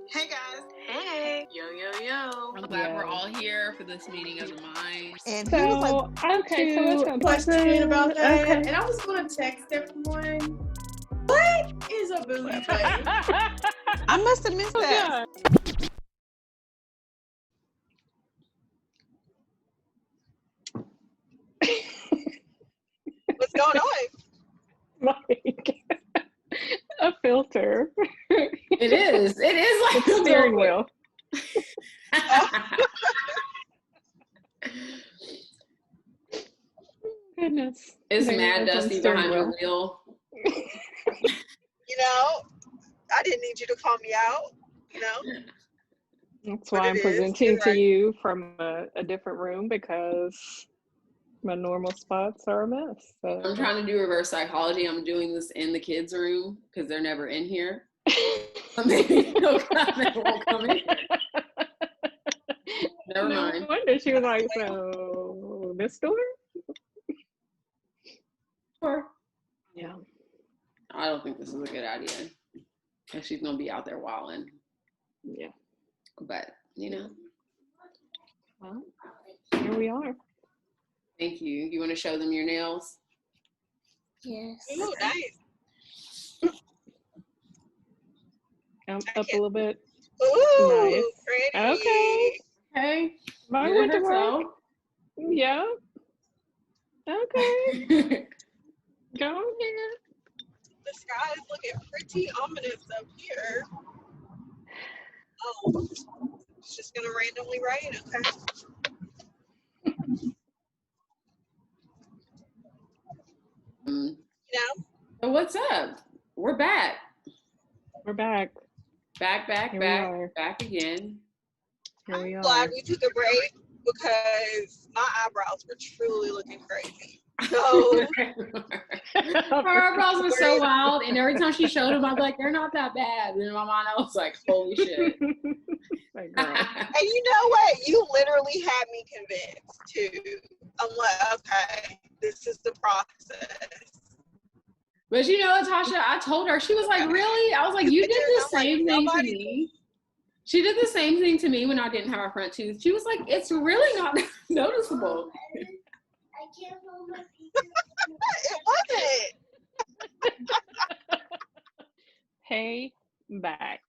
Hey guys. Hey. Yo, yo, yo. I'm glad we're all here for this meeting of the minds. And So, he was like, okay, so what's going question about that. Okay. And I was going to text everyone, what is a booty play? I must have missed that. What's going on? Like a filter. It is like It's a steering wheel. Goodness. It's Maybe mad that's on dusty steering behind your wheel. You know, I didn't need you to call me out, you know? That's But why I'm it is. presenting You're to right. you from a different room, because my normal spots are a mess. So. I'm trying to do reverse psychology. I'm doing this in the kids' room because they're never in here. Maybe they won't come in. Never mind. No wonder she was like, so this door? Yeah. I don't think this is a good idea. Because she's going to be out there wilding. Yeah. But, you know. Well, here we are. Thank you. You want to show them your nails? Yes. Ooh, nice. Up a little bit. Ooh, Nice. pretty. Okay. Hey. Mine went to work. Yeah. Okay. Go ahead. The sky is looking pretty ominous up here. Oh, it's just gonna randomly rain, okay? You know? So what's up? We're back. We're back. Back Here we are. again. Here we I'm are. glad we took a break because my eyebrows were truly looking crazy. So Her eyebrows were so wild, and every time she showed them, I'd be like, they're not that bad. And in my mind, I was like, holy shit. Like, girl. and you know what? You literally had me convinced too. I'm like, okay, this is the process. But you know, Tasha, I told her, she was like, really? I was like, you did the same thing to me. She did the same thing to me when I didn't have a front tooth. She was like, it's really not noticeable. I can't hold my feet. It wasn't. Hey, back.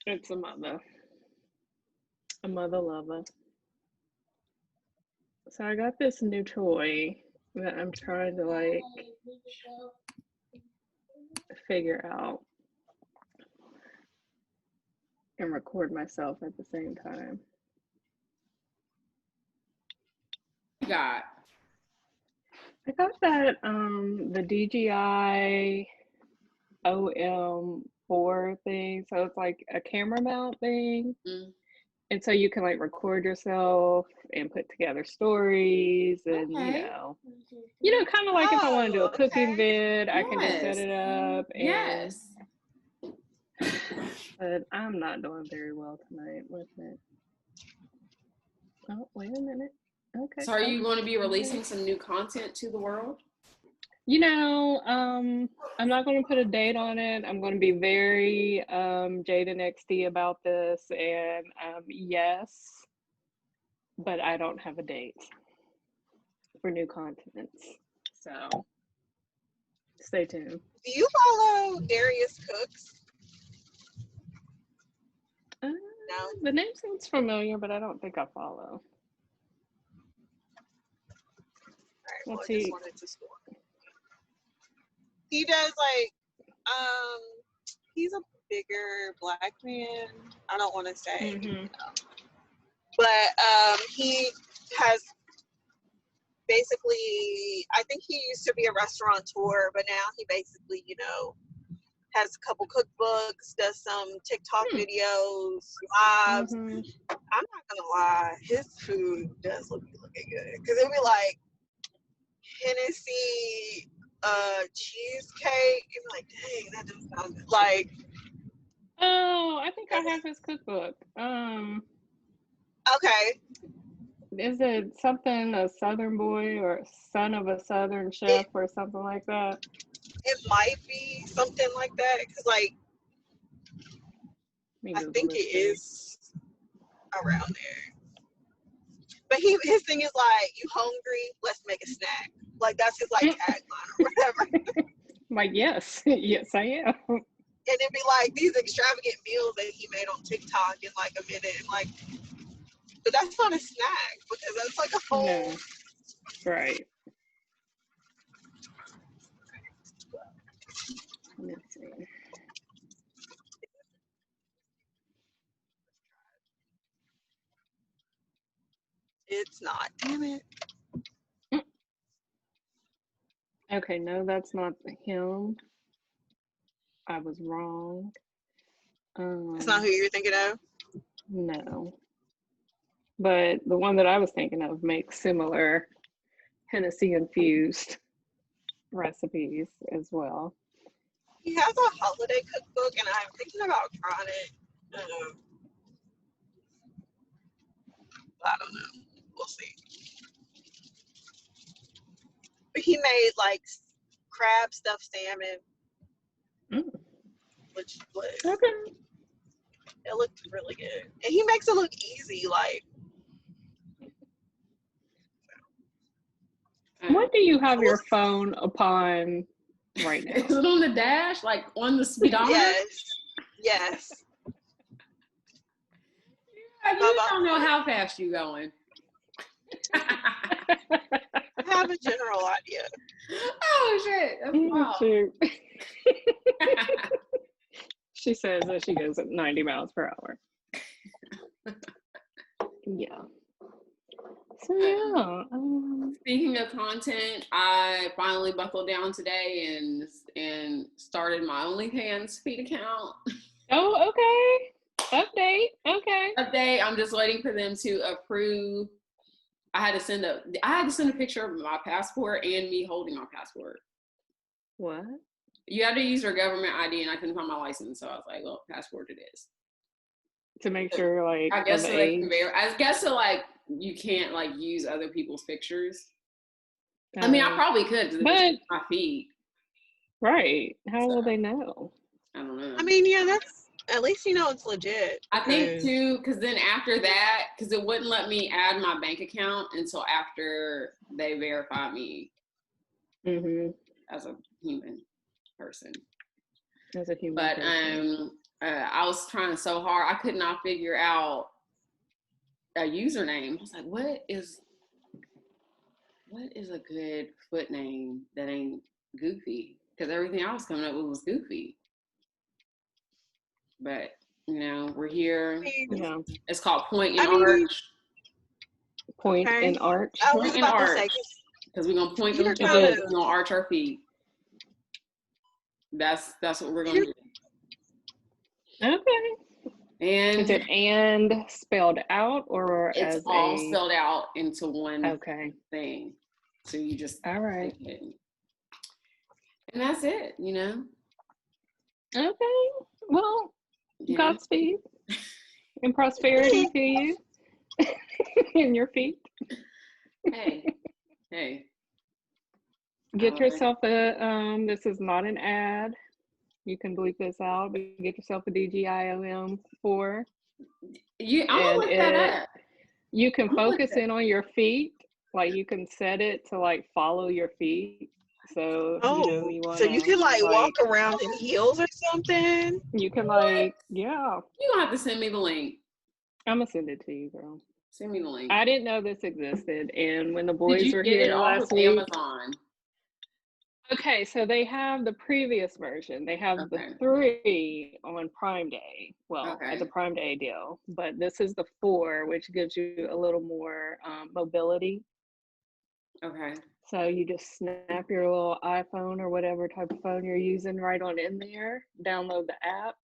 It's a mother lover. So I got this new toy that I'm trying to like figure out and record myself at the same time. God. I got that the DJI OM4 thing. So it's like a camera mount thing. Mm. And so you can like record yourself and put together stories and you know, kind of like if I want to do a cooking vid, I can just set it up. And, yes. But I'm not doing very well tonight with it. Oh, wait a minute. Okay. So are you going to be releasing some new content to the world? You know, I'm not going to put a date on it. I'm going to be very Jade and XD about this, and yes, but I don't have a date for new content. So stay tuned. Do you follow Darius Cooks? No. The name sounds familiar, but I don't think I follow. All right, What's I just he? wanted to score. He does like, he's a bigger black man. I don't want to say, but he has basically, I think he used to be a restaurateur, but now he basically, you know, has a couple cookbooks, does some TikTok videos, lives. I'm not gonna lie, his food does look looking good because it'll be like Hennessy cheesecake. You're like, dang, that doesn't sound good. Like, oh, I think I have his cookbook. okay, Is it something, a Southern boy or son of a Southern chef or something like that? It might be something like that because, like, I think it is around there. But his thing is like, you hungry? Let's make a snack. Like that's his like tagline or whatever. Like, yes, yes, I am. And it'd be like these extravagant meals that he made on TikTok in like a minute. And like, but that's not a snack because that's like a whole. No. Right. Let me see. It's not. Damn it. Okay, no, that's not him. I was wrong. It's not who you're thinking of. No. But the one that I was thinking of makes similar Hennessy infused recipes as well. He has a holiday cookbook, and I'm thinking about trying it. I don't know. We'll see. But he made like crab stuffed salmon, which was it looked really good, and he makes it look easy. Like, what do you have your phone upon right now? Is it on the dash, like on the speedometer? Yes. You don't know how fast you're going. I have a general idea. Oh shit! That's wild. Shoot. She says that she goes at 90 miles per hour. Yeah. So yeah. Speaking of content, I finally buckled down today and started my OnlyFans feed account. Oh, okay. Update. Okay. Update. I'm just waiting for them to approve. I had to send a picture of my passport and me holding my passport. What? You had to use your government ID, and I couldn't find my license, so I was like, "Well, passport it is." To make sure, like, I guess of so age. like you can't like use other people's pictures. Oh. I mean, I probably could, but my feet. Right? How will they know? I don't know. I mean, yeah, that's at least you know it's legit. I think too, because then after that, because it wouldn't let me add my bank account until after they verify me as a human person. As a human but person. I was trying so hard, I could not figure out a username. I was like, what is a good foot name that ain't goofy? Because everything I was coming up with was goofy. But you know, we're here. Yeah. It's called Point and Arch. Point and Arch. Point and Arch. Because we're gonna point them toes, we're gonna arch our feet. That's what we're gonna do. Okay. And is it "and" spelled out, or it's as all spelled out into one thing? So you just all right, and that's it. You know. Okay. Well, Godspeed and prosperity to you and your feet. Hey. Get yourself a. This is not an ad. You can bleep this out, but get yourself a DGIOM 4. I'm gonna look that up. You can focus in on your feet. Like you can set it to like follow your feet. So you wanna, so you can like walk around in heels or something. You can like You don't have to send me the link. I'm gonna send it to you, girl. Send me the link. I didn't know this existed, and when the boys were here last week, Amazon. Okay, so they have the previous version. They have the 3 on Prime Day. Well, as a Prime Day deal, but this is the 4, which gives you a little more mobility. Okay. So you just snap your little iPhone or whatever type of phone you're using right on in there. Download the app.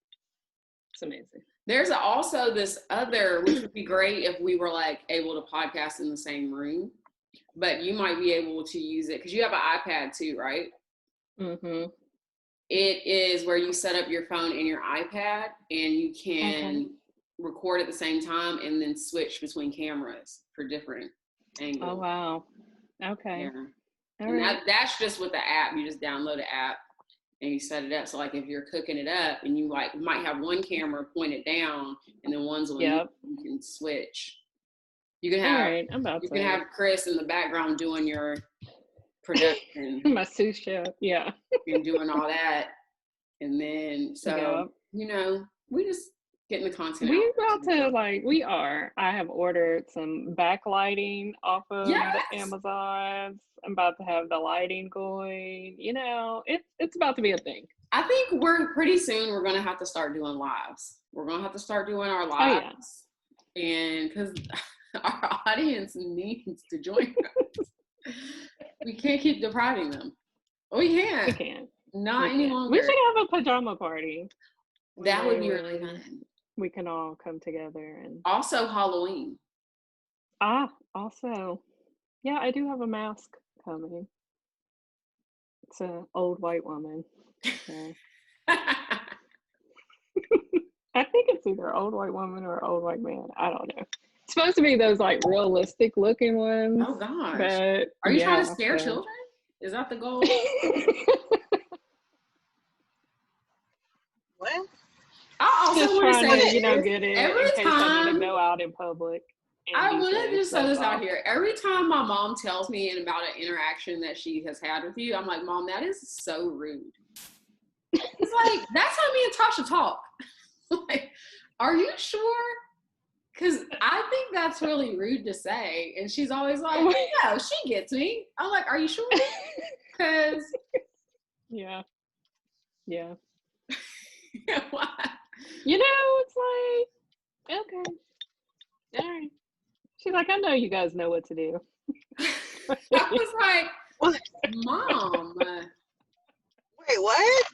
It's amazing. There's also this other, which would be great if we were like able to podcast in the same room. But you might be able to use it because you have an iPad too, right? Mm-hmm. It is where you set up your phone and your iPad, and you can record at the same time and then switch between cameras for different angle. Oh wow. Okay. Yeah. All And right. that's just with the app. You just download the app and you set it up. So like if you're cooking it up and you like might have one camera pointed down and then one's on Yep. you can switch. You can All have right. I'm about you to can have Chris in the background doing your production my sous chef. Yeah. and doing all that. And then so Yep. you know, we just getting the content We out. about to we are. I have ordered some backlighting off of Yes! the Amazons. I'm about to have the lighting going. You know, it's about to be a thing. I think pretty soon we're gonna have to start doing lives. We're gonna have to start doing our lives. Oh, yeah. And because our audience needs to join us. We can't keep depriving them. We can't. We can't. Not we any can't. longer. We should have a pajama party. That would be really fun. We can all come together and also Halloween. Also. Yeah, I do have a mask coming. It's an old white woman. So. I think it's either old white woman or old white man. I don't know. It's supposed to be those like realistic looking ones. Oh gosh. But, are you trying to scare children? Is that the goal? What? I also just want to trying say, to, get it every in case I need time to go out in public. I want to just throw this out here. Every time my mom tells me about an interaction that she has had with you, I'm like, Mom, that is so rude. It's like, that's how me and Tasha talk. Like, are you sure? Because I think that's really rude to say. And she's always like, no, she gets me. I'm like, are you sure? Because. Yeah. Why? It's like, okay. All right. She's like, I know you guys know what to do. I was like, Mom. Wait, what?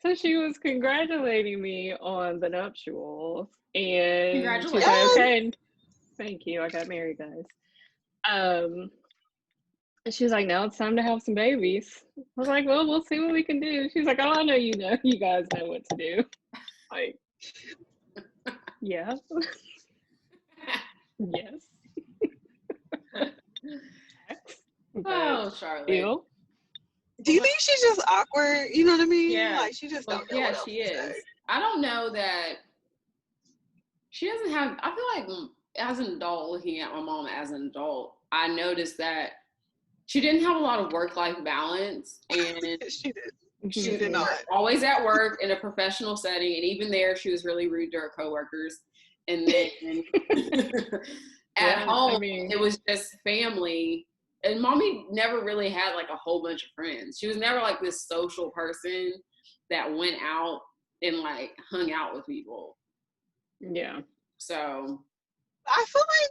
So she was congratulating me on the nuptials, and Congratulations. she's like, okay, thank you. I got married, guys. And she's like, now it's time to have some babies. I was like, well, we'll see what we can do. She's like, oh, I know you guys know what to do. Like, yeah. Yes. Oh, Charlotte. Ew. Do you think she's just awkward? You know what I mean? Yeah. Like she just don't know what else she to is. say. I don't know that she doesn't have. I feel like as an adult, looking at my mom as an adult, I noticed that she didn't have a lot of work-life balance, and She did. she did not. always at work in a professional setting, and even there, she was really rude to her coworkers. And then at home, it was just family. And Mommy never really had like a whole bunch of friends. She was never like this social person that went out and like hung out with people. Yeah. So I feel like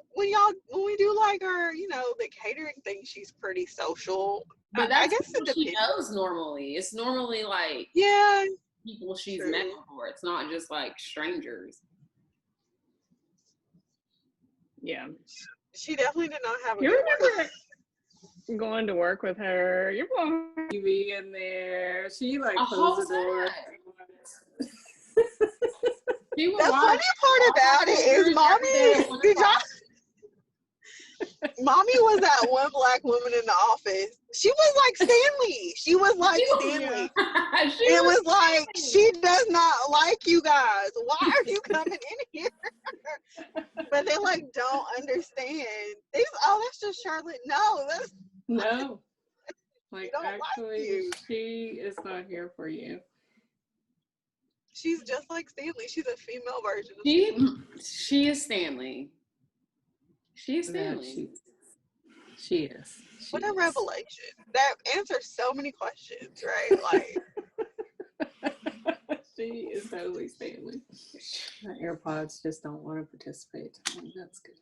when we do like our, the catering thing, she's pretty social. But that's I guess it she depends. knows normally. It's normally like people she's met before. It's not just like strangers. Yeah. She definitely did not have a You good remember going to work with her? Your mom TV in there. She like closed the door. The funny part about it is Mommy was that one black woman in the office. She was like Stanley. She was like Stanley. It was like, she does not like you guys. Why are you coming in here? But they like don't understand. They just, that's just Charlotte. No, that's no. Like actually, she is not here for you. She's just like Stanley. She's a female version of Stanley. She is Stanley. She is Stanley. No, she is. What a revelation. That answers so many questions, right? Like she is totally Stanley. My AirPods just don't want to participate. That's good.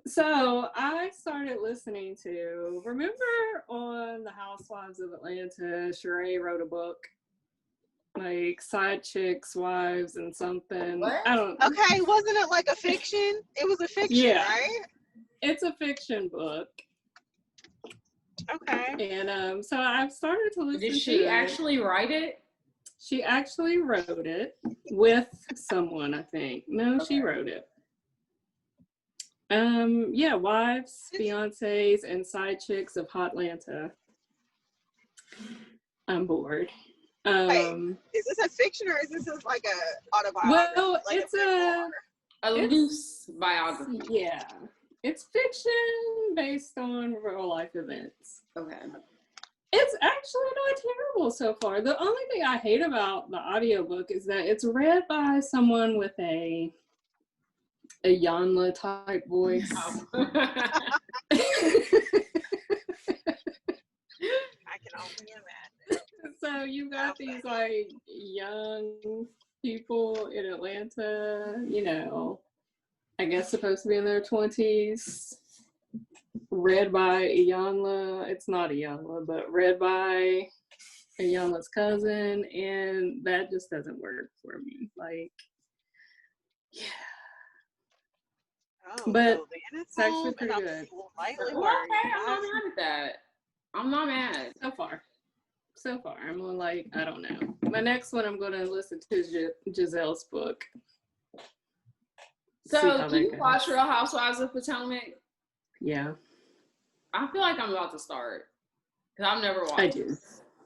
So I started listening to, remember on The Housewives of Atlanta, Sheree wrote a book, like Side Chicks, Wives, and something. What? I don't know. Okay, wasn't it like a fiction? It was a fiction, right? It's a fiction book. Okay. And so I've started to listen to Did she it. actually write it? She actually wrote it with someone, I think. No, Okay. she wrote it. Yeah, wives, fiancés, and side chicks of Hotlanta. I'm bored. Is this a fiction or is this like a autobiography? Well, like it's A loose biography. yeah, it's fiction based on real life events. Okay. It's actually not terrible so far. The only thing I hate about the audiobook is that it's read by someone with a Yanla type voice. I can only imagine. So you got these like young people in Atlanta, you know, I guess supposed to be in their 20s, read by Iyanla. It's not Iyanla, but read by Iyanla's cousin, and that just doesn't work for me. Like, yeah. Oh, But so it's actually pretty good. Lightly Well, worried. okay, I'm not mad at that. I'm not mad. So far, I'm like, I don't know. My next one, I'm going to listen to Giselle's book. So, can you watch Real Housewives of Potomac? Yeah. I feel like I'm about to start. Because I've never watched I it. do.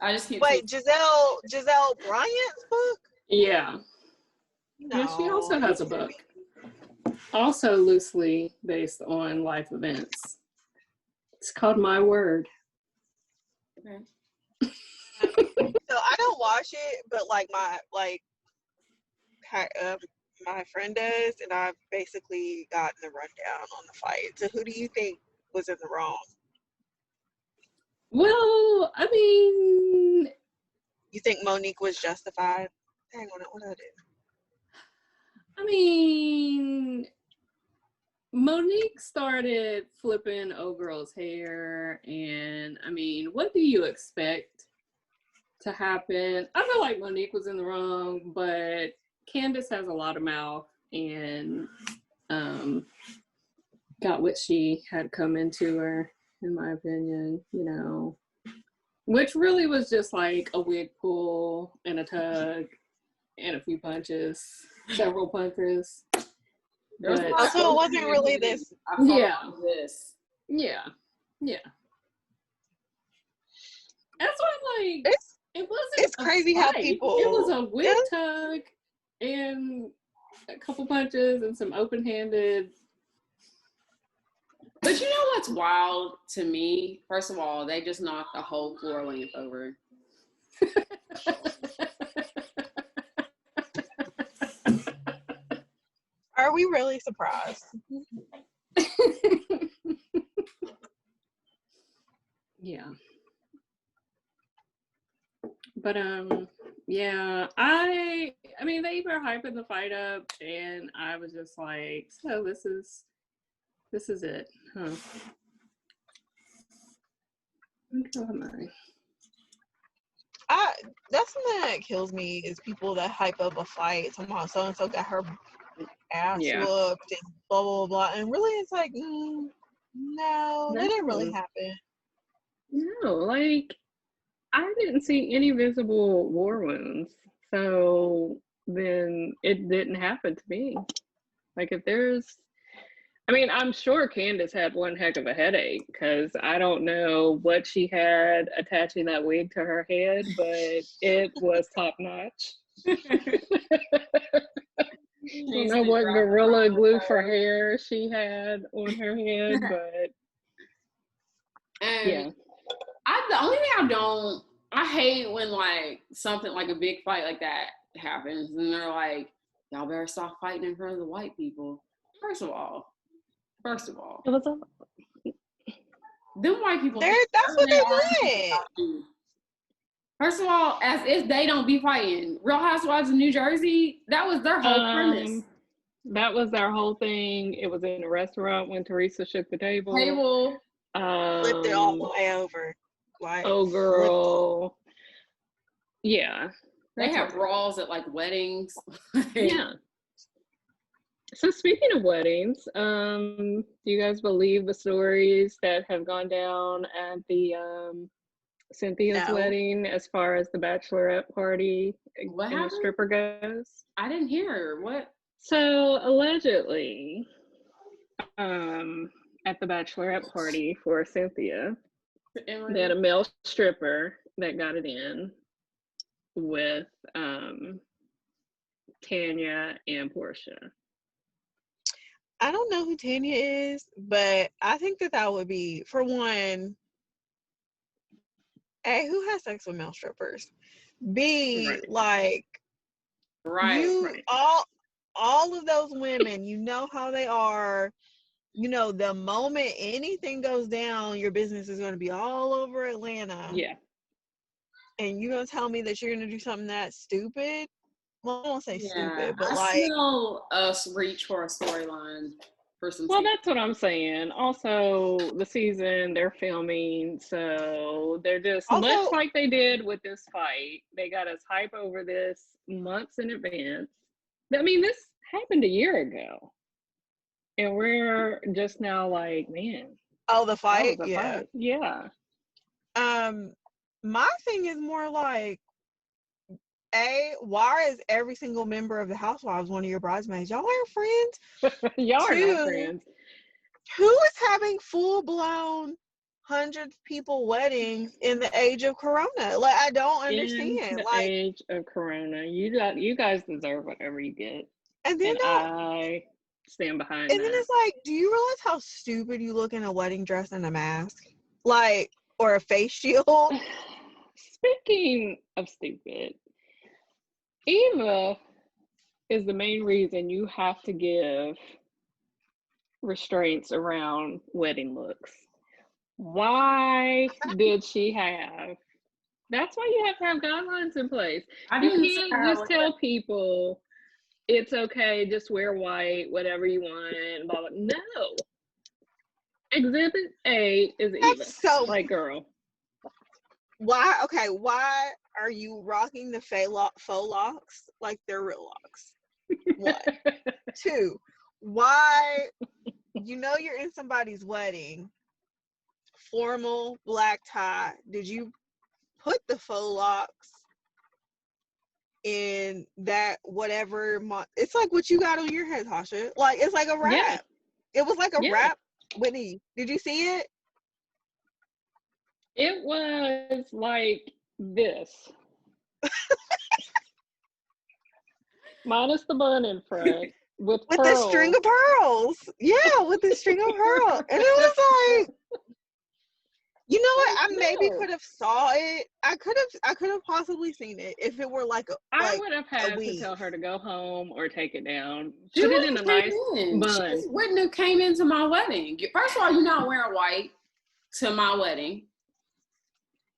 I just keep Wait, Giselle Bryant's book? Yeah. No. Yeah, she also has a book. Also loosely based on life events. It's called My Word. Okay. So I don't watch it, but like my friend does, and I've basically gotten the rundown on the fight. So who do you think was in the wrong? Well, I mean, You think Monique was justified? Hang on, what did I do? I mean, Monique started flipping old girl's hair, and I mean, what do you expect to happen? I feel like Monique was in the wrong, but Candace has a lot of mouth and got what she had come into her, in my opinion, you know, which really was just like a wig pull and a tug and a few punches, several punches. But, also, it wasn't really this. Yeah. That's why I'm like, it wasn't. It's crazy how fight. people. It was a wig tug and a couple punches and some open-handed. But you know what's wild to me? First of all, they just knocked the whole floor length over. Are we really surprised? Yeah. But yeah, I mean they were hyping the fight up and I was just like, so this is it, huh? Who am I? That's something that kills me is people that hype up a fight. Talking about so and so got her ass whooped and blah blah blah, and really it's like, no, that didn't really happen. No, like I didn't see any visible war wounds, so then it didn't happen to me. Like if there's, I mean, I'm sure Candace had one heck of a headache because I don't know what she had attaching that wig to her head, but it was top notch. I don't know what Gorilla Glue for hair she had on her head, but yeah. The only thing I hate when like something like a big fight like that happens and they're like, y'all better stop fighting in front of the white people. First of all, It was them white people. That's what they want. First of all, as if they don't be fighting. Real Housewives of New Jersey, that was their whole premise. That was their whole thing. It was in a restaurant when Teresa shook the table. Flipped it all the way over. Like, oh, girl. Yeah. They have brawls at like weddings. Yeah. So speaking of weddings, do you guys believe the stories that have gone down at the Cynthia's No. wedding as far as the bachelorette party What and the happened? stripper goes. I didn't hear what. So allegedly, at the bachorette party for Cynthia, they had a male stripper that got it in with Tanya and Portia. I don't know who Tanya is, but I think that would be, for one, A, who has sex with male strippers? B, Right. like, Right. all of those women, you know how they are. You know, the moment anything goes down, your business is going to be all over Atlanta. Yeah. And you're going to tell me that you're going to do something that stupid? Well, I won't say stupid, but I smell us reach for a storyline for some. Well, that's what I'm saying. Also, the season they're filming, so they're just Also, much like they did with this fight. They got us hype over this months in advance. I mean, this happened a year ago, and we're just now like, man. Oh, the fight? Yeah. Fight. Yeah. My thing is more like, A, why is every single member of the Housewives one of your bridesmaids? Y'all aren't friends. Y'all are not friends. Who is having full-blown 100 people weddings in the age of Corona? Like, I don't understand. In the like, age of Corona, you guys deserve whatever you get. And then I stand behind and that. then it's like, do you realize how stupid you look in a wedding dress and a mask? Like, or a face shield? Speaking of stupid, Eva is the main reason you have to give restraints around wedding looks. Why did she have? That's why you have to have guidelines in place. You can't just tell people it's okay, just wear white, whatever you want, blah, blah. No. Exhibit A is Eva. So, like, girl. Why are you rocking the faux locks like they're real locks? 1. 2, why, you're in somebody's wedding, formal black tie. Did you put the faux locks in that whatever it's like what you got on your head, Tasha? Like, it's like a wrap. Yeah. It was like a wrap. Whitney, did you see it? It was like this. Minus the bun in front. With the string of pearls. Yeah, with the string of pearls. And it was like, you know what? I maybe could have saw it. I could have possibly seen it if it were like I would have had to tell her to go home or take it down. She Put it in a nice bun. She wouldn't have came into my wedding. First of all, you're not wearing white to my wedding.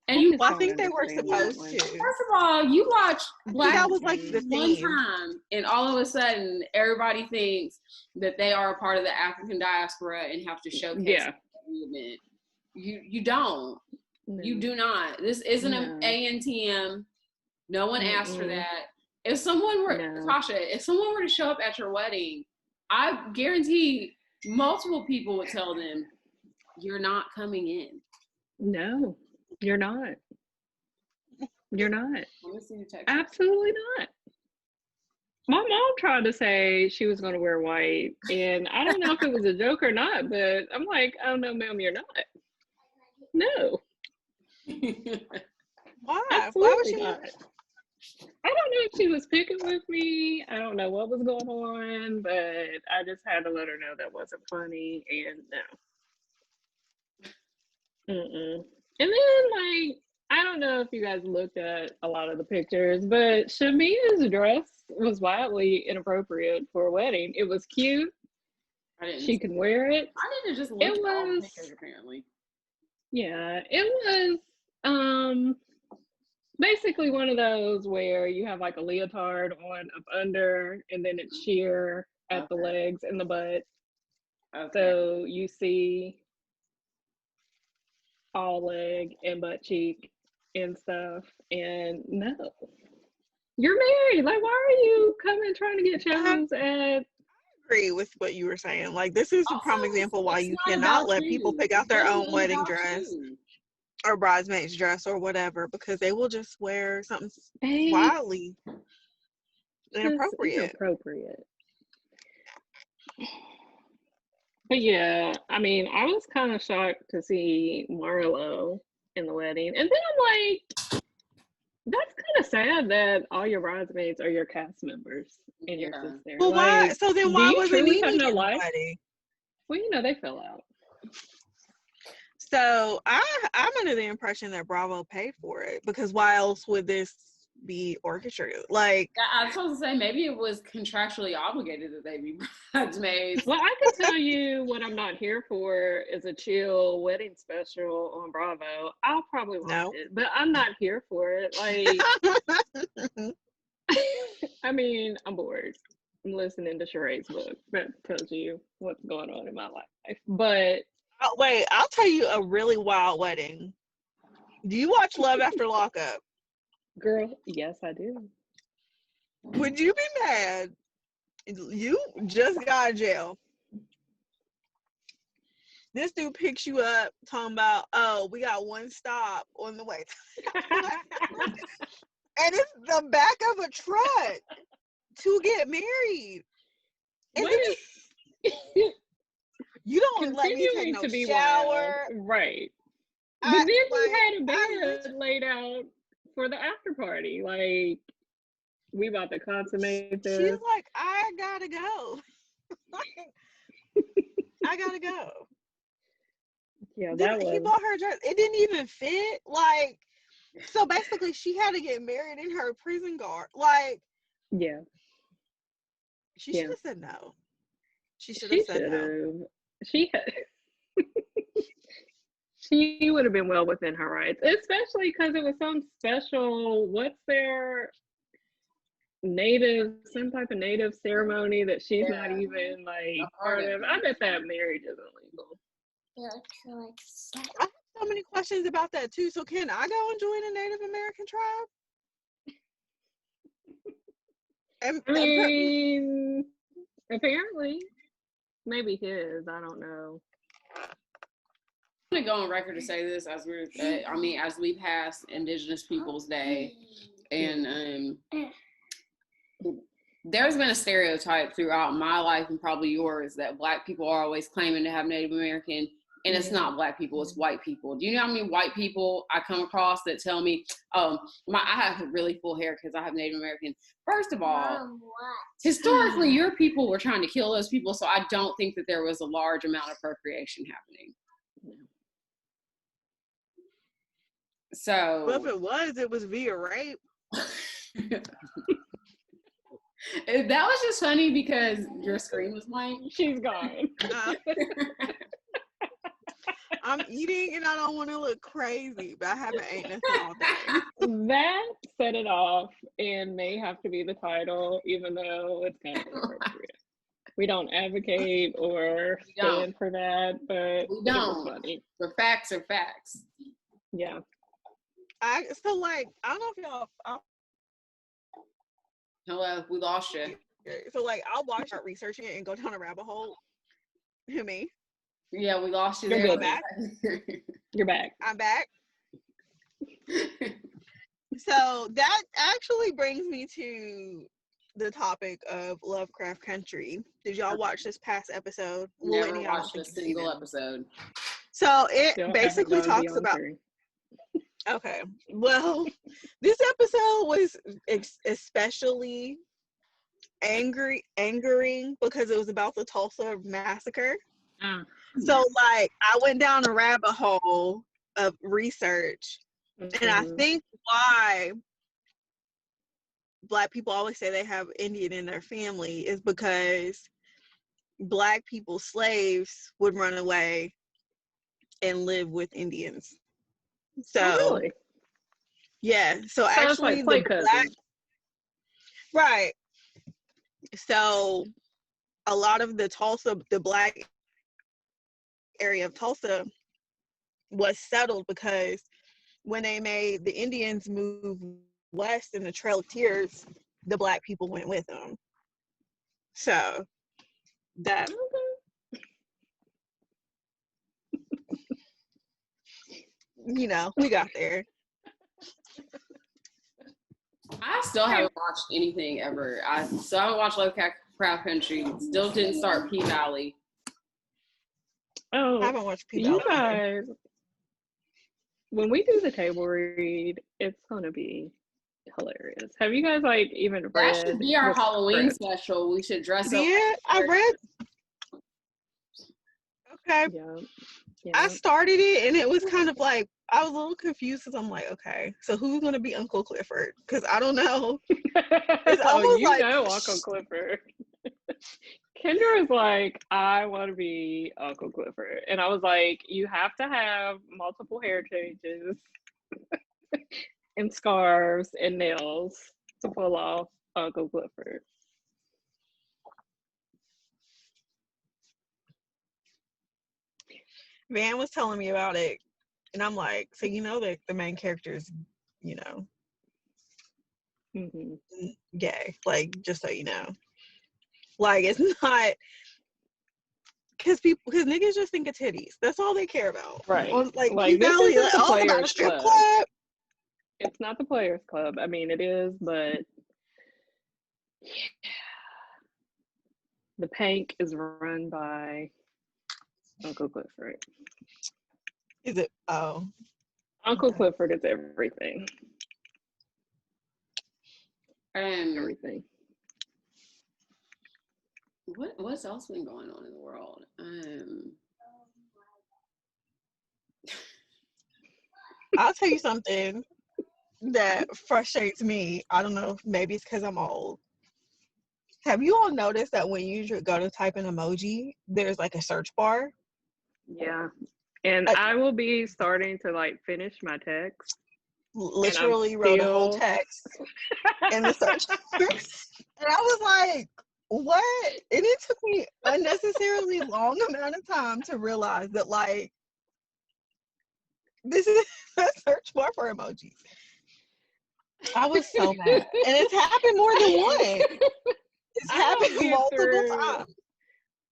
And I think they were supposed to. First of all, you watch Black that was like the one theme. time, and all of a sudden, everybody thinks that they are a part of the African diaspora and have to showcase movement. You don't. No. You do not. This isn't an ANTM. No one asked for that. If someone were Tasha, if someone were to show up at your wedding, I guarantee multiple people would tell them, "You're not coming in." No. You're not. You're not. Let me see your text. Absolutely not. My mom tried to say she was going to wear white, and I don't know if it was a joke or not, but I'm like, oh, no, ma'am, you're not. No. Why? Absolutely Why was she not? I don't know if she was picking with me. I don't know what was going on, but I just had to let her know that wasn't funny, and no. And then, I don't know if you guys looked at a lot of the pictures, but Shamia's dress was wildly inappropriate for a wedding. It was cute. She can wear it. I didn't just look at all the pictures, apparently. Yeah, it was basically one of those where you have like a leotard on up under, and then it's sheer at the legs and the butt. Okay. So you see all leg and butt cheek and stuff, and no, you're married. Like, why are you coming trying to get chose at? I agree with what you were saying. Like, this is a prime example why you cannot let people pick out their own wedding dress. or bridesmaids dress or whatever, because they will just wear something Hey, wildly just inappropriate. inappropriate. But yeah, I mean, I was kind of shocked to see Marlo in the wedding. And then I'm like, that's kind of sad that all your bridesmaids are your cast members and your Yeah. sister. Well, why? Like, So then do why you wasn't truly have Nene no in the life? wedding? Well, you know, they fell out. So I'm under the impression that Bravo paid for it, because why else would this be orchestrated? Like, I was supposed to say maybe it was contractually obligated that they be bridesmaids. Well, I can tell you what I'm not here for is a chill wedding special on Bravo. I'll probably watch No. it, but I'm not here for it. Like, I mean, I'm bored. I'm listening to Sheree's book. That tells you what's going on in my life. But oh, wait, I'll tell you a really wild wedding. Do you watch Love After Lockup? girl, yes, I do. Would you be mad? You just got out of jail. This dude picks you up talking about, oh, we got one stop on the way. And it's the back of a truck to get married. And What then is you don't let me take continuing no to be shower. wild? Right. But I- then you like, had a I bed laid out for the after party. Like, we about to consummate this. She's like, I gotta go. I gotta go. Yeah, Then that he was. bought her a dress. It didn't even fit. Like, so basically, she had to get married in her prison guard. Like, Yeah, she Yeah. should have said no. She should she have said should no. have. She she would have been well within her rights, especially because it was some special. What's their some type of native ceremony that she's not even like part of? I bet that marriage isn't legal. I have so many questions about that too. So can I go and join a Native American tribe? I mean, apparently, maybe his. I don't know. I'm gonna go on record to say this as as we pass Indigenous Peoples Day, and there's been a stereotype throughout my life and probably yours that Black people are always claiming to have Native American, and it's not Black people, it's white people. Do you know how many white people I come across that tell me, I have really full hair because I have Native American? First of all, historically, your people were trying to kill those people, so I don't think that there was a large amount of procreation happening. So, Well, if it was via rape. That was just funny because your screen was blank. She's gone. I'm eating and I don't want to look crazy, but I haven't eaten nothing all day. That set it off and may have to be the title, even though it's kind of inappropriate. We don't advocate or stand for that, but we it don't. was funny. The facts are facts. Yeah. I don't know if y'all. Hello, we lost you. So I'll watch out researching it and go down a rabbit hole. Who, me? Yeah, we lost you You're there. good. Back. You're back. I'm back. So that actually brings me to the topic of Lovecraft Country. Did y'all watch this past episode? Never watched a single episode. So it basically talks about. Okay, well, this episode was especially angering because it was about the Tulsa massacre. So I went down a rabbit hole of research, and I think why Black people always say they have Indian in their family is because Black people, slaves, would run away and live with Indians. So, really? Yeah. So actually, it's like right. So, a lot of the Black area of Tulsa was settled because when they made the Indians move west in the Trail of Tears, the Black people went with them. So that. you know, we got there. I still haven't watched anything ever. I still haven't watched Lovecraft Country. Still didn't start P-Valley. Oh, I haven't watched P-Valley. you guys, when we do the table read, it's gonna be hilarious. Have you guys like even read? That should be our the Halloween script? special. We should dress up. Yeah, I read. Okay. Yeah. I started it and it was kind of like, I was a little confused because I'm like, okay, so who's going to be Uncle Clifford? Because I don't know. It's Oh, almost you like, know Uncle Clifford. Kendra is like, I want to be Uncle Clifford. And I was like, you have to have multiple hair changes and scarves and nails to pull off Uncle Clifford. Van was telling me about it. And I'm like, so you know that the main character is, you know, gay. Like, just so you know. Like, it's not, because niggas just think of titties. That's all they care about. Right. Like Like, this P-Valley, isn't the it's about a Players strip Club. club. It's not the Players Club. I mean, it is, but yeah. The Pank is run by Uncle Clifford. Is it? Oh. Uncle Clifford is everything. Everything. What's else been going on in the world? I'll tell you something that frustrates me. I don't know, maybe it's because I'm old. Have you all noticed that when you go to type an emoji, there's like a search bar? Yeah. And I will be starting to like finish my text. Literally wrote a whole text in the search bar. And I was like, what? And it took me unnecessarily long amount of time to realize that, like, this is a search bar for emojis. I was so mad. And it's happened more than once. It's happened multiple times.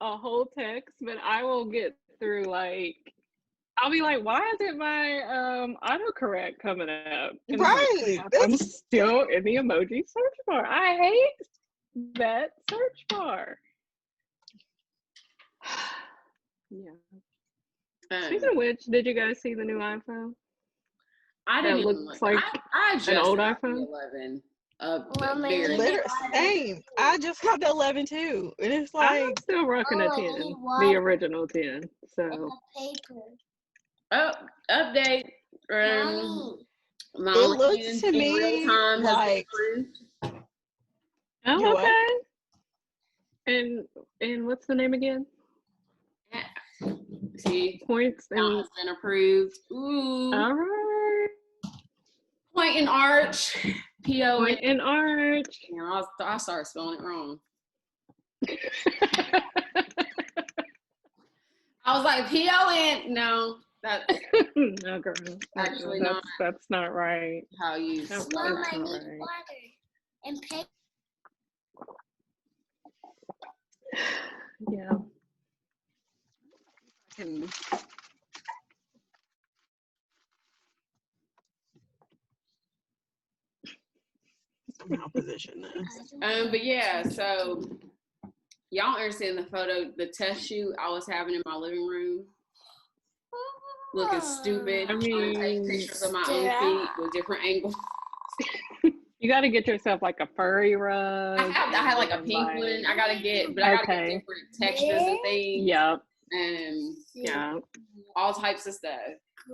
A whole text, but I will get through like, I'll be like, why isn't my autocorrect coming up? And right. I'm still in the emoji search bar. I hate that search bar. Yeah. Speaking of which, did you guys see the new iPhone? I didn't that even looks look. like I just an old got iPhone. The 11. Same. I just got the 11 too, and it's like I'm still rocking a 10, the original 10. So. Oh, update. My it looks to me real time like. Oh, okay. And what's the name again? See, Points and has been approved. Ooh. All right. Point and Arch. P-O. Point and Arch. Yeah, I started spelling it wrong. I was like P-O-N. No, that. No, girl. Actually, that's not right. How you? Mom, I need water and paper. Yeah. Somehow position this. But yeah, so y'all understand the photo, the test shoot I was having in my living room, looking stupid. I mean, trying to take pictures of my own feet with different angles. You got to get yourself like a furry rug. I had like a pink one. I gotta get different textures and things. Yep. And yeah, all types of stuff.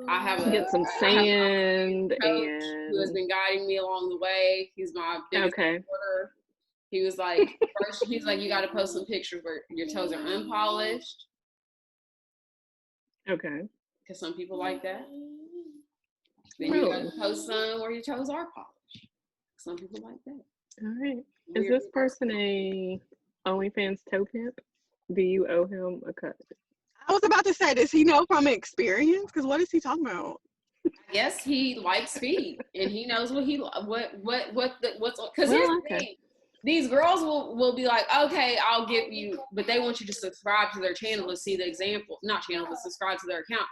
I have get some sand and who has been guiding me along the way. He's my biggest supporter. He was like, first he's like, you got to post some pictures where your toes are unpolished. Okay. Because some people like that. Then you got to post some where your toes are polished. Some people like that. All right. Is this person a OnlyFans toe pimp? Do you owe him a cut? I was about to say, does he know from experience? Because what is he talking about? I guess he likes feet, and he knows what's because here's the thing. These girls will be like, okay, I'll give you, but they want you to subscribe to their channel to see the example, not channel, but subscribe to their account.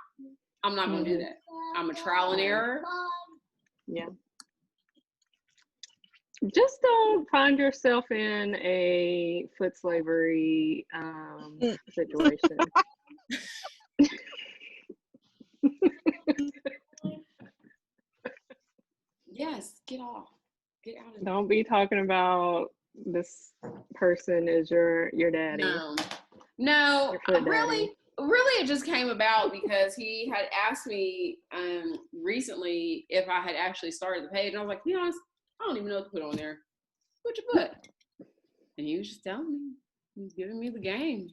I'm not going to do that. I'm a trial and error. Yeah. Just don't find yourself in a foot slavery situation. Yes, get off. Get out of there. Don't be talking about this person is your daddy. No, Your foot really, it just came about because he had asked me recently if I had actually started the page, and I was like, to be honest, I don't even know what to put on there. What you put? And he was just telling me. He was giving me the game.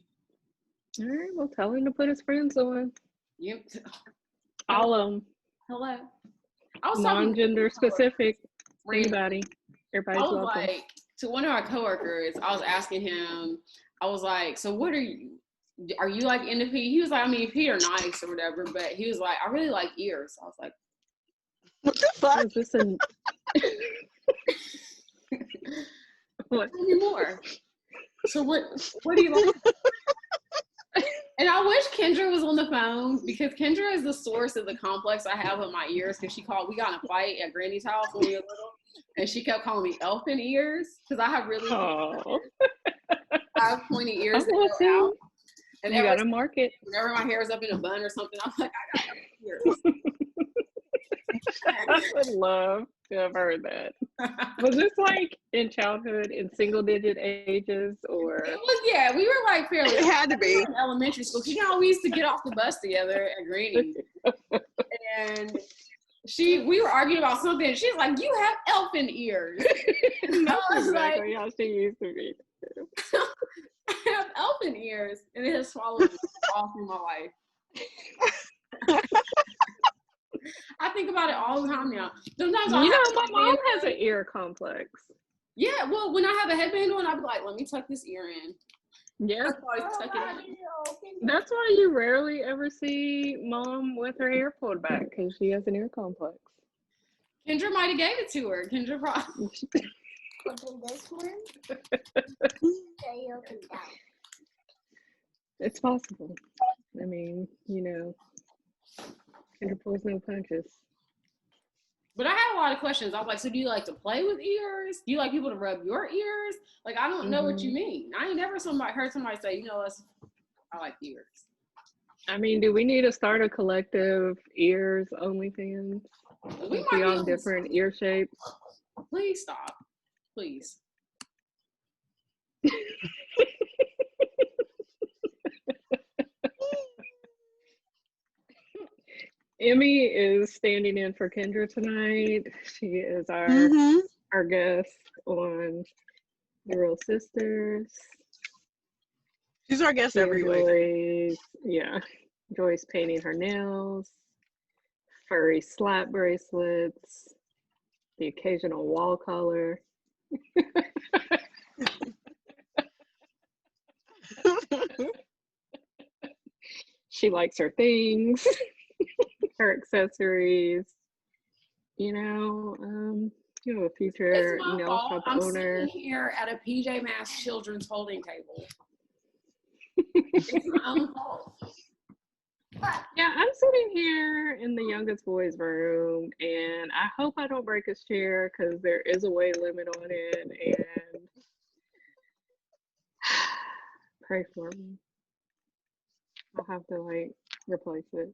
All right, well, tell him to put his friends on. Yep. All of them. Hello. I was Non-gender specific. Random. Anybody. Everybody's I was welcome. like, to one of our coworkers, I was asking him, I was like, so what are you like into P? He was like, I mean, P are nice or whatever, but he was like, I really like ears. I was like, what the fuck? Is this a... What? Tell me more. So what do you like? And I wish Kendra was on the phone because Kendra is the source of the complex I have with my ears because we got in a fight at Granny's house when we were little and she kept calling me elfin ears because I have really pointy ears that go out. And you gotta mark it. Whenever my hair is up in a bun or something, I'm like, I got elfin ears. I would love to have heard that. Was this like in childhood, in single digit ages, or? It was, yeah, we were like fairly. It had to be. In elementary school. You know, we used to get off the bus together at Granny. And we were arguing about something, and she's like, you have elfin ears. That's exactly how she used to be. I have elfin ears, and it has swallowed me all through my life. I think about it all the time now. Sometimes my mom has an ear complex. Yeah, well, when I have a headband on, I'll be like, let me tuck this ear in. Yeah. That's why you rarely ever see mom with her hair pulled back, because she has an ear complex. Kendra might have gave it to her. Kendra probably. Open this one. Say open that. It's possible. I mean, Kendra pulls no punches. But I had a lot of questions. I was like, so do you like to play with ears? Do you like people to rub your ears? Like, I don't know what you mean. I ain't never heard somebody say, I like ears. I mean, do we need to start a collective ears OnlyFans? We might all different ear shapes. Please stop. Please. Emmy is standing in for Kendra tonight. She is our guest on The Real Sisters. She's our guest every week. Joyce painting her nails, furry slap bracelets, the occasional wall color. She likes her things. Her accessories, you have a future nail shop owner. I'm sitting here at a PJ Masks children's holding table. It's my own fault. Yeah, I'm sitting here in the youngest boy's room, and I hope I don't break his chair because there is a weight limit on it, and pray for me. I'll have to replace it.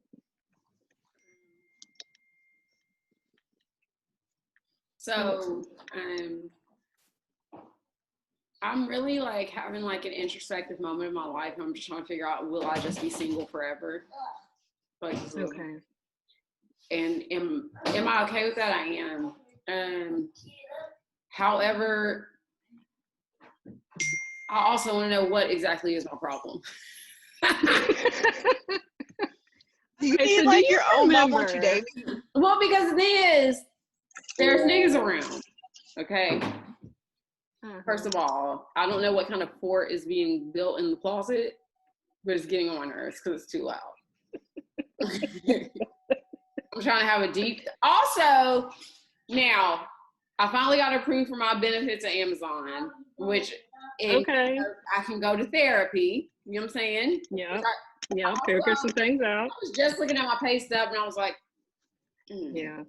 So, I'm really having an introspective moment in my life. I'm just trying to figure out, will I just be single forever? Okay. And am I okay with that? I am. However, I also want to know what exactly is my problem. Do you need your own mom won't you date? Well, because the thing is, there's niggas around, okay? First of all, I don't know what kind of fort is being built in the closet, but it's getting on my nerves because it's too loud. I'm trying to have a deep... Also, now, I finally got approved for my benefits at Amazon, which I can go to therapy. You know what I'm saying? Yeah. Yeah, figure some things out. I was just looking at my pay stub and I was like, Yeah.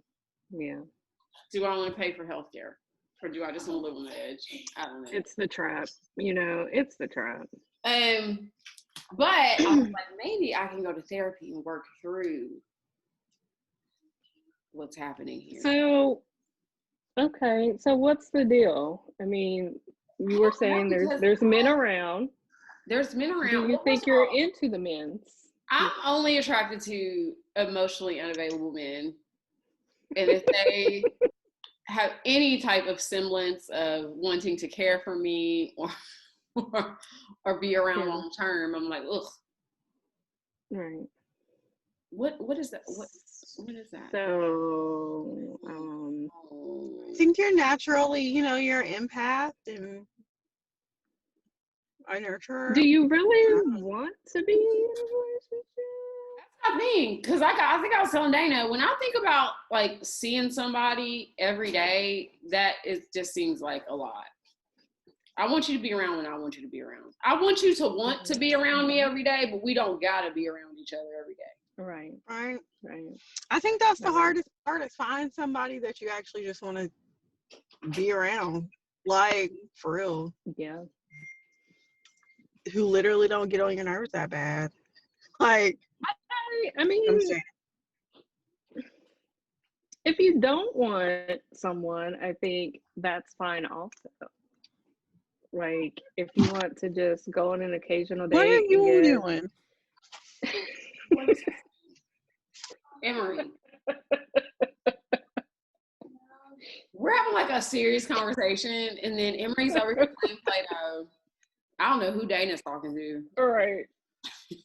Do I want to pay for healthcare? Or do I just want to live on the edge? I don't know. It's the trap. It's the trap. But I was like, maybe I can go to therapy and work through what's happening here. So, okay. So what's the deal? I mean, you were saying there's men around. There's men around. Do you think you're into the men's? I'm only attracted to emotionally unavailable men. And if they have any type of semblance of wanting to care for me or be around long term, I'm like, ugh. Right. What is that? What is that? So, I think you're naturally, you're an empath and a nurturer. do you really want to be in a relationship? That's what I think. Because I think I was telling Dana, when I think about like seeing somebody every day, just seems like a lot. I want you to be around when I want you to be around. I want you to want to be around me every day, but we don't gotta be around each other every day. Right. I think that's the hardest part, is find somebody that you actually just want to be around, like, for real. Yeah. Who literally don't get on your nerves that bad. Like, I mean, if you don't want someone, I think that's fine also. Like, if you want to just go on an occasional date. What are you doing? Emery. We're having like a serious conversation, and then Emery's over here playing Play-Doh. I don't know who Dana's talking to. All right.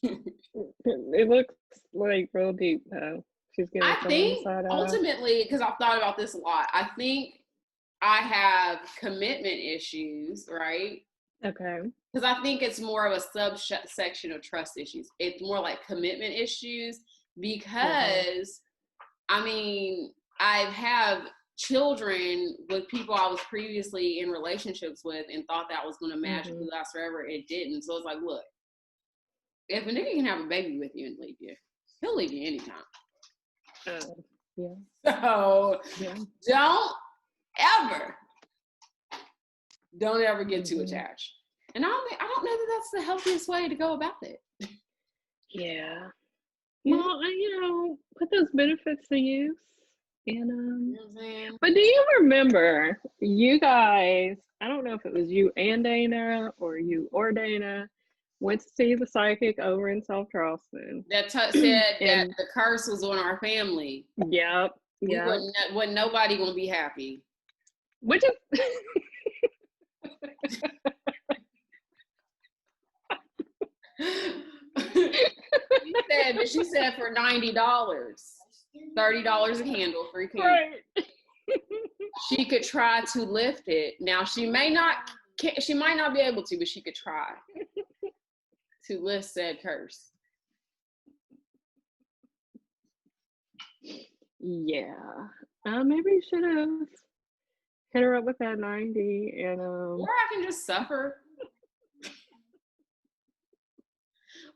It looks like real deep though. She's getting. I think ultimately, because I've thought about this a lot, I think I have commitment issues, right? Okay. Because I think it's more of a subsection of trust issues. It's more like commitment issues because, I mean, I have children with people I was previously in relationships with and thought that was going to magically last forever. It didn't. So it's like, look, if a nigga can have a baby with you and leave you, he'll leave you anytime. So don't ever get too attached. And I don't know that that's the healthiest way to go about it. Yeah. Well, put those benefits to use. And but do you remember you guys, I don't know if it was you and Dana or you or Dana, went to see the psychic over in South Charleston. That said that the curse was on our family. Yep. Wasn't nobody gonna be happy. Which is she said for $90, $30 a candle, free candle. right. She could try to lift it. Now she might not be able to, but she could try to lift said curse. Yeah. Maybe you should have hit her up with that 90 and or I can just suffer.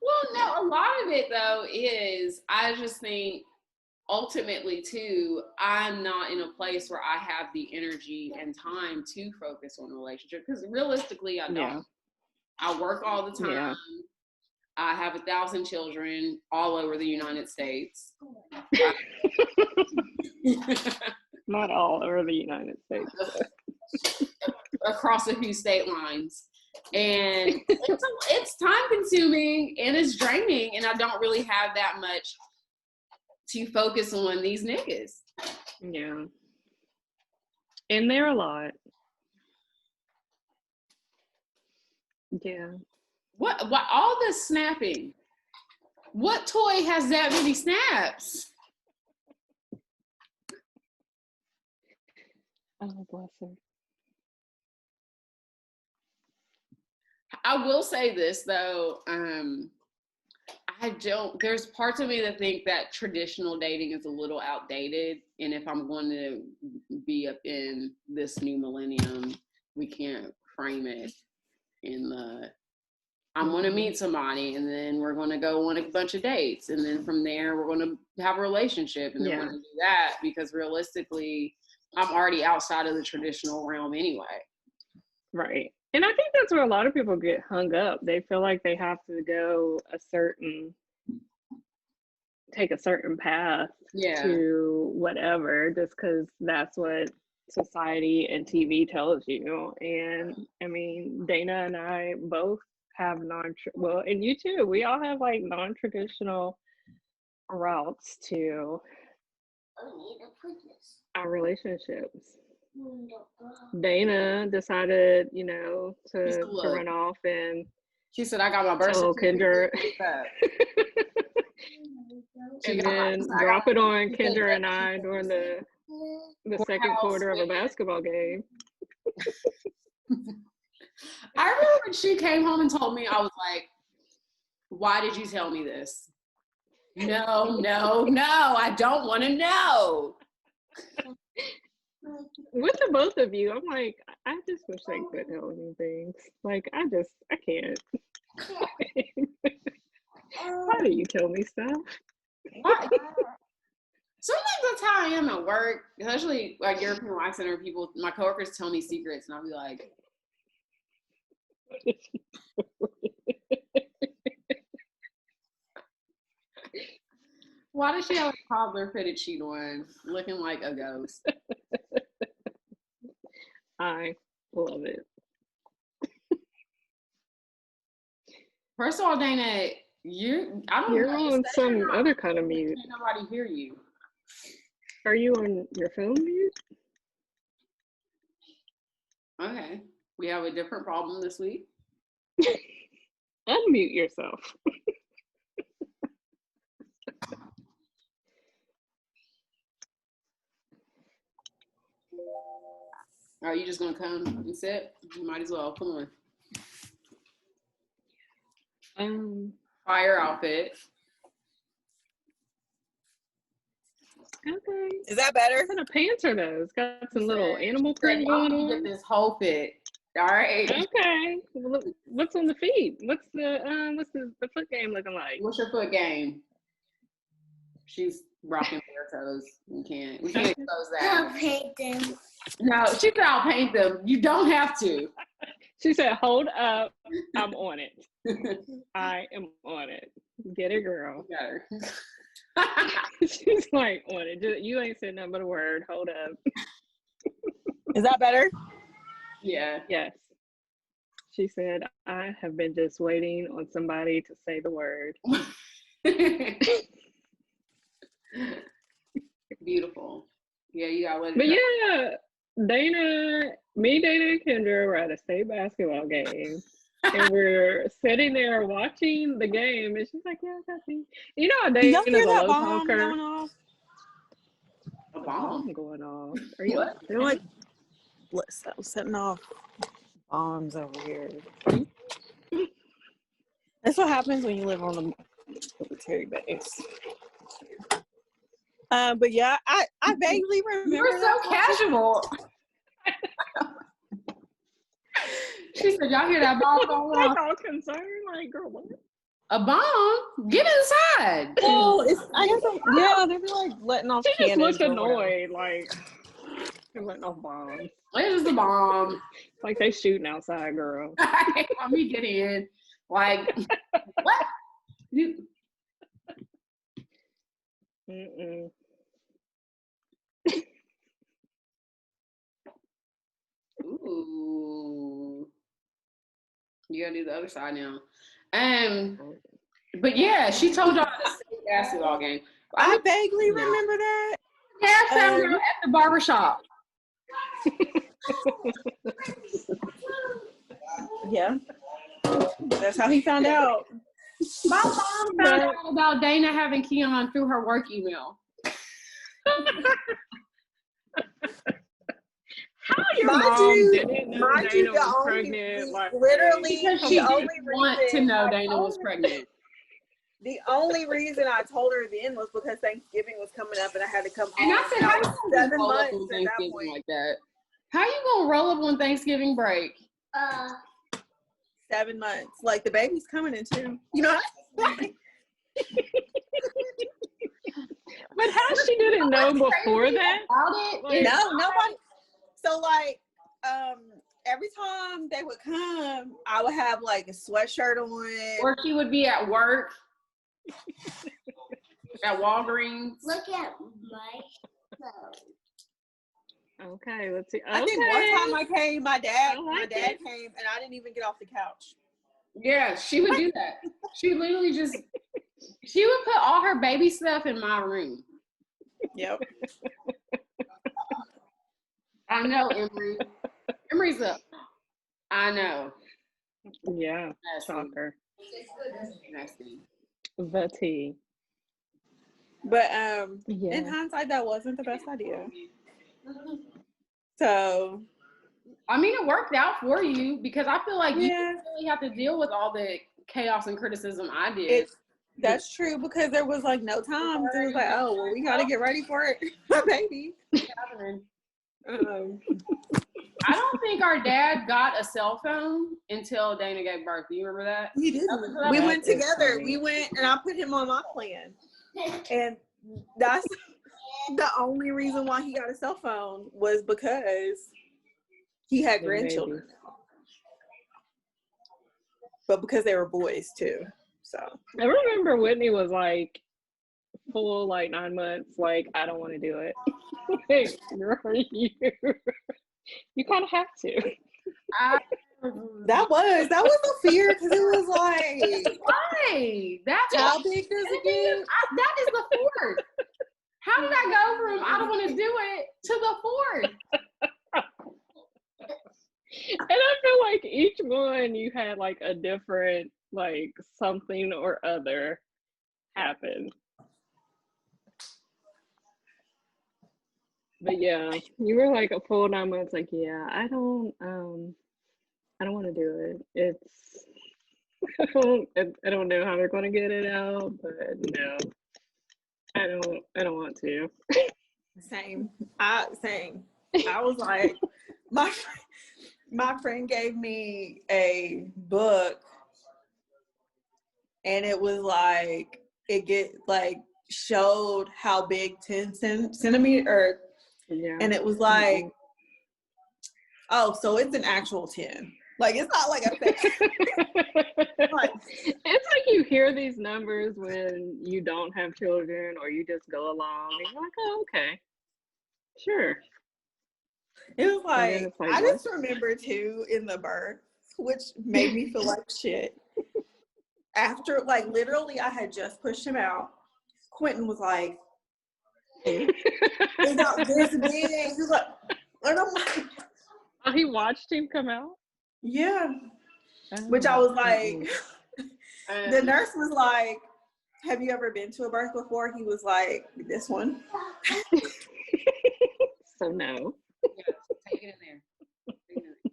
Well, no, a lot of it though is I just think ultimately too, I'm not in a place where I have the energy and time to focus on a relationship, because realistically I don't. Yeah. I work all the time. Yeah. I have 1,000 children all over the United States. Not all over the United States. Across a few state lines. And it's time consuming and it's draining, and I don't really have that much to focus on these niggas. Yeah. And they're a lot. Yeah. What all this snapping? What toy has that many snaps? Oh, bless her. I will say this though, there's parts of me that think that traditional dating is a little outdated, and if I'm going to be up in this new millennium, we can't frame it in the I'm going to meet somebody, and then we're going to go on a bunch of dates. And then from there, we're going to have a relationship. And then we're going to do that because realistically, I'm already outside of the traditional realm anyway. Right. And I think that's where a lot of people get hung up. They feel like they have to go take a certain path to whatever, just because that's what society and TV tells you. And I mean, Dana and I both have and you too, we all have like non-traditional routes to our relationships. Dana decided, to run off and she said, I got my birth Kendra and then drop it on Kendra and I during the second quarter of a basketball game. I remember when she came home and told me, I was like, why did you tell me this? No, I don't want to know. With the both of you, I'm like, I just wish I could tell me things. Like, I can't. Why do you tell me stuff? Why? Sometimes that's how I am at work, especially like European Wax Center people. My coworkers tell me secrets, and I'll be like, why does she have a toddler fitted sheet on, looking like a ghost? I love it. First of all, Dana, you're on some other kind of mute. Can't nobody hear you. Are you on your phone mute? Okay, we have a different problem this week. Unmute yourself. Are you just gonna come and sit? You might as well. Come on. Fire outfit. Okay. Is that better? What kind of pants are those? Got some little animal print going on. Get this whole fit. All right. Okay. What's on the feet? What's the foot game looking like? What's your foot game? She's rocking bare toes. We can't expose that. I'll paint them. No, she said I'll paint them. You don't have to. She said, hold up. I'm on it. I am on it. Get it, girl. Got her. She's like, on it. You ain't said nothing but a word. Hold up. Is that better? Yeah. Yes. She said, I have been just waiting on somebody to say the word. Beautiful. Yeah, you got what? But yeah, Dana and Kendra were at a state basketball game. And we're sitting there watching the game, and she's like, "Yeah, I got you." You know, Dana's a low talker. Going off? A bomb going off. Are you? What? They're like, I'm setting off bombs over here. That's what happens when you live on a military base. But yeah, I vaguely remember. You're so casual. She said, y'all hear that bomb going off? I'm all concerned. Like, girl, what? A bomb? Get inside. Well, I guess they're like letting off She just cannons. looked annoyed, like they're letting off bombs. It's just a bomb. Like they shooting outside, girl. Let me get in. Like, what? Mm-mm. Ooh. You gotta do the other side now. But yeah, she told y'all the state basketball game. I vaguely remember that. Yeah, at the barbershop. Yeah. That's how he found out. My mom found out about Dana having Keon through her work email. How your mom didn't know Dana was pregnant? Like, literally, because she didn't want to know Dana was pregnant. The only reason I told her then was because Thanksgiving was coming up and I had to come home. And I said, how you gonna 7 roll up months on at that Thanksgiving point. like that? How you gonna roll up on Thanksgiving break? 7 months. Like, the baby's coming in 2. You know what? But how she didn't know before that? Like, No, nobody. So, like, every time they would come, I would have like a sweatshirt on. or she would be at work at Walgreens. Look at my phone. Okay, let's see. Okay. I think one time I came, my dad it. came, and I didn't even get off the couch. Yeah, she would do that. She literally she would put all her baby stuff in my room. Yep. I know, Emery. Emery's up. I know. Yeah, shocker. Nasty. The tea. But Yeah. in hindsight, that wasn't the best idea. So, I mean, it worked out for you because I feel like you yeah, didn't really have to deal with all the chaos and criticism I did. that's true, because there was like no time. It was like, oh, well, we got to get ready for it, my baby. I don't think our dad got a cell phone until Dana gave birth. Do you remember that? He didn't. That We is went together. funny. We went, and I put him on my plan. And that's the only reason why he got a cell phone, was because he had grandchildren. But because they were boys too. So I remember Whitney was like full like 9 months, like, I don't want to do it. Like, you kind of have to. that was a fear, because it was like, Why? That's how big does it get? that is the fourth. How did I go from I don't want to do it to the fourth? And I feel like each one you had like a different like something or other happen. But yeah, you were like a full 9 months, like, yeah, I don't want to do it. I don't know how they're going to get it out, but no, I don't want to. Same. I was like, my friend gave me a book, and it was like, showed how big 10 centimeter, Yeah. and it was like, oh, so it's an actual 10. Like, it's not like a fake. Like, it's like you hear these numbers when you don't have children, or you just go along and you're like, oh, okay, sure. it was like, it's like, I what? just remember too, in the birth, which made me feel like shit. After, like, literally, I had just pushed him out. Quentin was like, it's not this big. He was like, and I'm like, Oh, he watched him come out? yeah. Which I was like, the nurse was like, have you ever been to a birth before? He was like, this one. So no. Take it in there.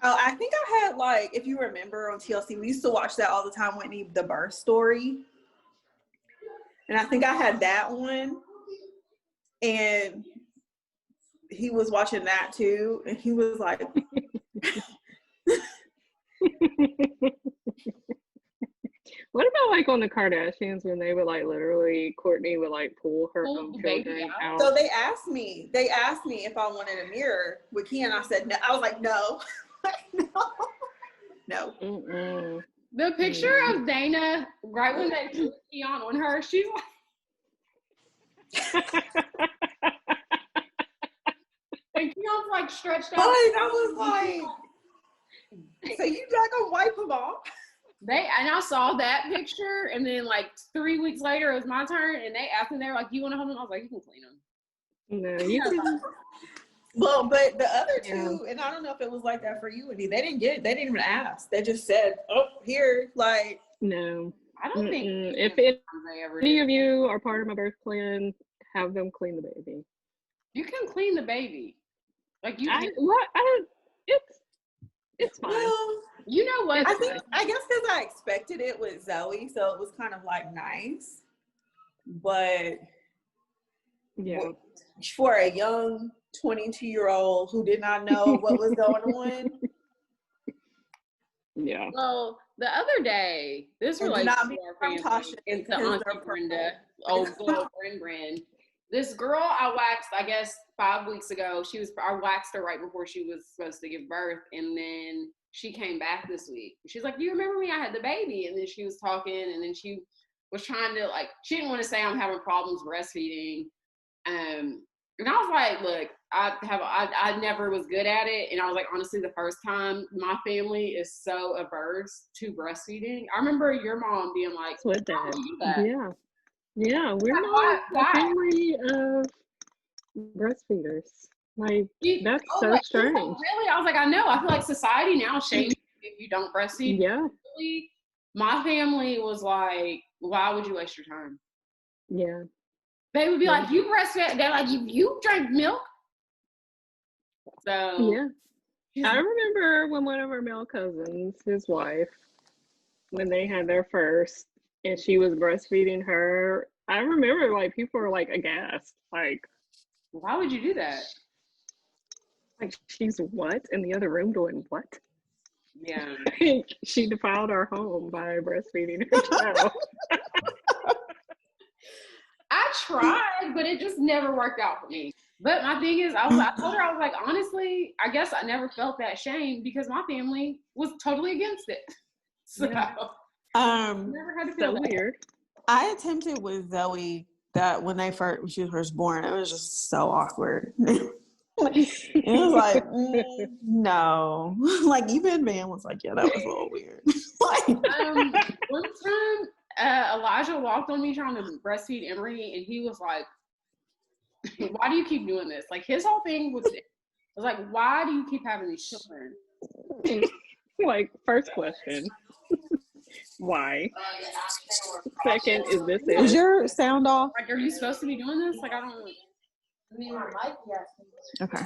Oh, I think I had, like, if you remember on TLC, we used to watch that all the time, Whitney, The Birth Story. And I think I had that one. And he was watching that too. And he was like, what about like on the Kardashians, when they would like literally, Courtney would like pull her Pull own the baby children out? out? so they asked me if I wanted a mirror with Ken. I said, no. I was like, no. No. Mm-mm. The picture of Dana, right when they put Keon on her, she's like, and Keon's like stretched But out. I was like, so you not gonna wipe them off? And I saw that picture, and then like 3 weeks later, it was my turn, and they asked me, they were like, "You want to hold them?" I was like, "You can clean them." No, you can. Well, but the other two, Yeah. and I don't know if it was like that for you, Wendy. They didn't even ask. They just said, "Oh, here," like. No. I don't think If they ever any did. of you are part of my birth plan, have them clean the baby. You can clean the baby, like you. It's fine. Well, You know what? I guess because I expected it with Zoe, so it was kind of like nice. But Yeah. for a young 22-year-old who did not know what was going on. Yeah. Well, the other day, this And do relates not to be our from family Tasha, and to because Auntie they're Brenda, purple. old little Bren. This girl I waxed, I guess 5 weeks ago. I waxed her right before she was supposed to give birth, and then she came back this week. She's like, "Do you remember me? I had the baby." And then she was talking, and then she was trying to, like, she didn't want to say I'm having problems breastfeeding. And I was like, look, I never was good at it. And I was like, honestly, the first time, my family is so averse to breastfeeding. I remember your mom being like, With "How that. do you do that?" Yeah, we're Like, not a why? family of breastfeeders. Like, that's I was so like, strange. really? I was like, I know. I feel like society now shames you if you don't breastfeed. Yeah. Really, my family was like, why would you waste your time? Yeah. They would be like, you breastfed. They're like, you drank milk. So yeah, I remember when one of our male cousins, his wife, when they had their first, and she was breastfeeding her. I remember, like, people were like aghast, like, why would you do that? Like, she's what in the other room doing what? Yeah, she defiled our home by breastfeeding her child. I tried, but it just never worked out for me. But my thing is, I told her, I was like, honestly, I guess I never felt that shame because my family was totally against it. So never had to feel so that. weird. I attempted with Zoe that when she was first born, it was just so awkward. It was like, no. Like, even man was like, yeah, that was a little weird. Like, one time, Elijah walked on me trying to breastfeed Emery, and he was like, why do you keep doing this? Like, his whole thing was like, why do you keep having these children? Like, first question, why? Second, is this it? Is your sound off? Like, are you supposed to be doing this? Like, I don't. Okay.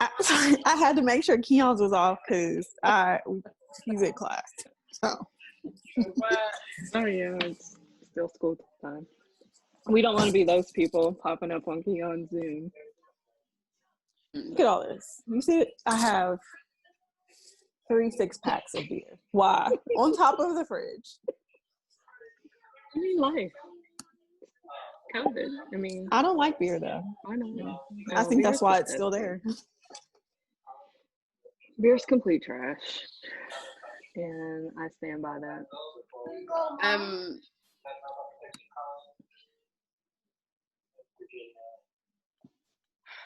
I had to make sure Keon's was off because he's in class. So. Oh yeah, it's still school time. We don't want to be those people popping up on Keon's Zoom. Look at all this. You see it? I have 3 6-packs of beer. Why? On top of the fridge. I mean, life. COVID. I mean, I don't like beer though. I know. I think that's why it's still there. Beer's complete trash, and I stand by that.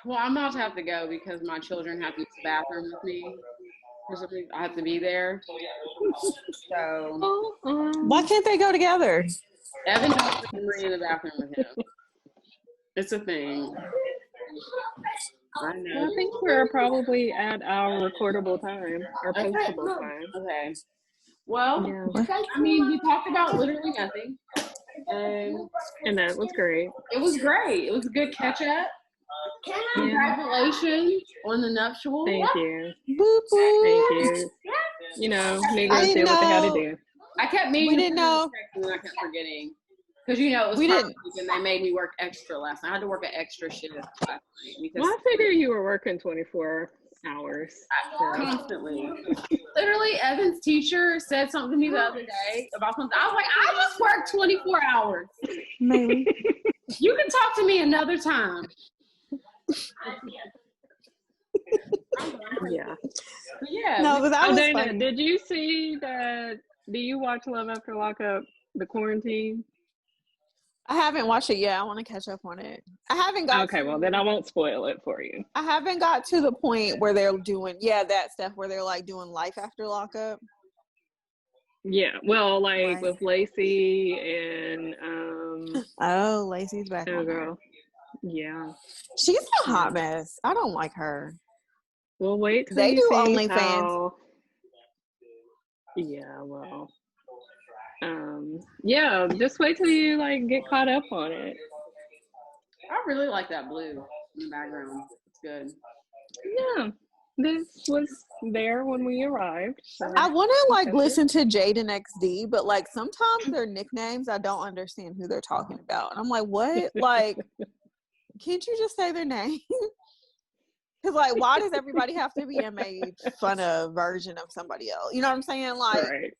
Well, I'm about to have to go because my children have to use the bathroom with me. I have to be there. So why can't they go together? Evan has to bring in the bathroom with him. It's a thing. I know. Well, I think we're probably at our recordable time, our postable time. Okay. Well, yeah. I mean, we talked about literally nothing. And that was great. It was great. It was a good catch up. Congratulations on the nuptial. Thank you. Boop, boop. Thank you. You know, niggas did what they had to do. I kept meaning we didn't know. And then I kept forgetting. Because, you know, it was we didn't. And they made me work extra last night. I had to work an extra shift last night. Because Well, I figured you were working 24 hours. Constantly. Literally, Evan's teacher said something to me the other day about something. I was like, I just worked 24 hours. Maybe. You can talk to me another time. Yeah. But yeah. No, but that was Dana, funny. did you see that? Do you watch Love After Lockup, the quarantine? I haven't watched it yet. I want to catch up on it. I haven't got Okay, well, then I won't spoil it for you. I haven't got to the point where they're doing, that stuff where they're like doing life after lockup. Yeah, well, like Right. with Lacey and Oh, Lacey's back oh on girl. her. Yeah. She's a hot mess. I don't like her. We'll wait till They you do see OnlyFans. how... Yeah, well. Yeah, just wait till you like get caught up on it. I really like that blue in the background. It's good. Yeah. This was there when we arrived. So. I want to like listen to Jaden XD, but like sometimes their nicknames, I don't understand who they're talking about. And I'm like, what? Like, can't you just say their name? Because, like, why does everybody have to be a made fun of version of somebody else? You know what I'm saying? Like, right.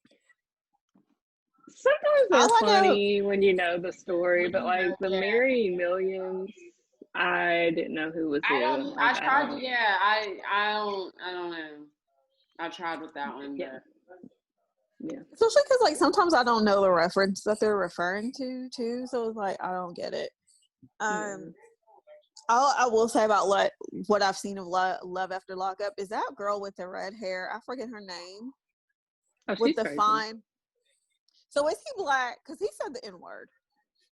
Sometimes they're funny when you know the story, but like the Mary Millions, I didn't know who was who. I Like, tried to, I don't know. I tried with that one. Yeah. Yeah. Especially because, like, sometimes I don't know the reference that they're referring to, too. So it's like, I don't get it. I will say about what I've seen of Love After Lockup is that girl with the red hair. I forget her name. Oh, with she's the crazy. fine. So is he black? Because he said the N-word.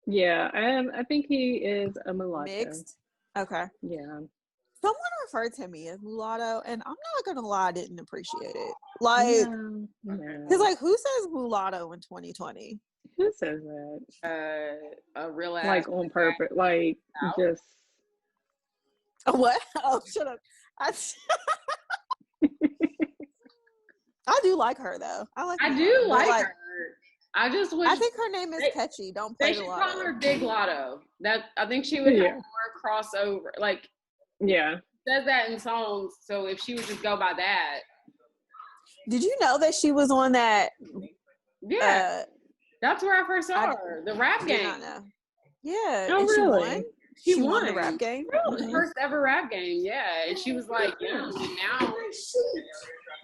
Yeah, I think he is a mulatto. Mixed? Okay. Yeah. Someone referred to me as mulatto, and I'm not gonna lie, I didn't appreciate it. Like, because like, who says mulatto in 2020? Who says that? A real ass, like on purpose, like just. What? Oh, shut up! I do like her though. I do like her. I just wish. I think her name is catchy. Don't play they the should lotto. call her Big Lotto. That I think she would have more crossover. Like, says that in songs. So if she would just go by that. Did you know that she was on that? Yeah, that's where I first saw her. The rap game. Did not know. Yeah. Oh, and really? She won the rap game. The first ever rap game. Yeah, and she was like, yeah. And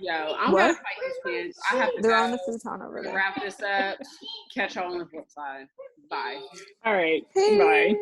now, I'm gonna fight these kids. I have to. They're on the futon over there. Wrap this up. Catch y'all on the flip side. Bye. All right. Bye.